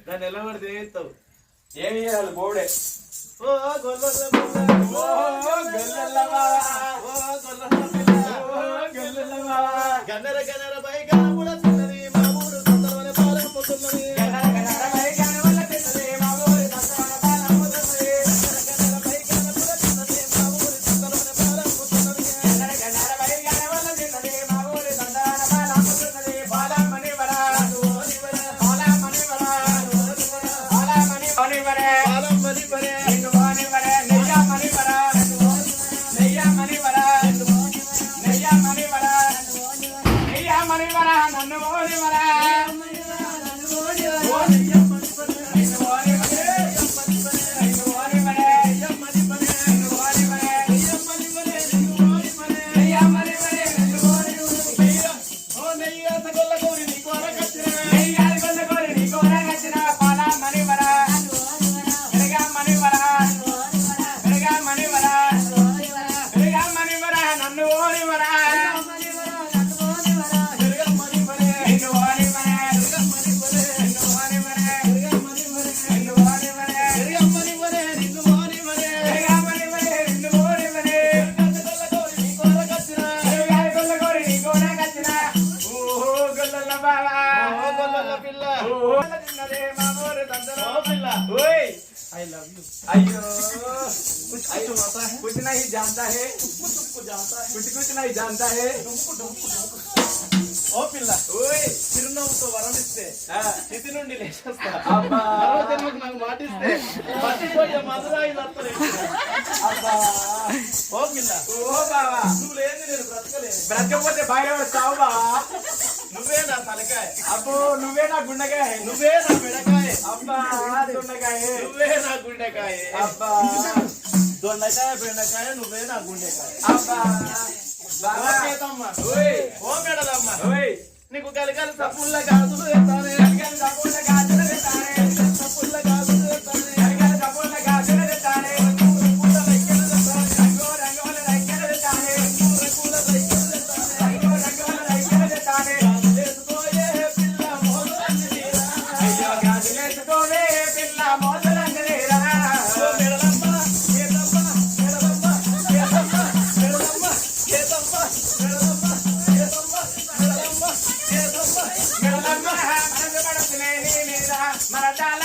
దాన్ని ఎలా పడితే చేస్తావు ఏమి చేయాలి బోడే ఓ గొల్ల గన్నర గన్నర బై గన్నముల తిన్నది మా ఊరు తొందరనే పాలం పోతున్నది कुछ नहीं जानता है कुछ नहीं जानता है ఓ పిల్ల చిరునవ్వుతో వరం ఇస్తే స్థితి నుండి లేచేస్తా నాకు మాటిస్తే మర్చిపోయే మధురాయి ఓ పిల్ల ఓ బావా నువ్వు లేదు నేను బ్రతకలేదు బ్రతకపోతే బయట వస్తావు బావా నువ్వే నా తలకాయ అబ్బో నువ్వే నా గుండెకాయ నువ్వే నా బెడకాయ అబ్బా గుండెకాయ నువ్వే నా గుండెకాయ అబ్బా దొండకాయ బెండకాయ నువ్వే నా గుండెకాయ అబ్బా ఓ మెడలమ్మ నీకు కలికలు తప్పుల గాజులు ఎత్తానే తప్పుల గాజులు తెస్తానే తప్పుల గాజులు ఎత్తానే తప్పుల గాజులు తెస్తానే రంగుల రైకెలు తెస్తానే వేసుకోయే పిల్ల మోదలన్నీ అయ్యో గాజులేసుకోవే పిల్ల మోదలంగా మెడలమ్మ ఏదమ్మ మెడలమ్మ ఏదమ్మ మెడలమ్మ ఏదమ్మ మెడలమ్మ ఏదమ్మ మెడలమ్మ ఏదమ్మ మనసు పడుతున్నాయి నీ మీద మరదాల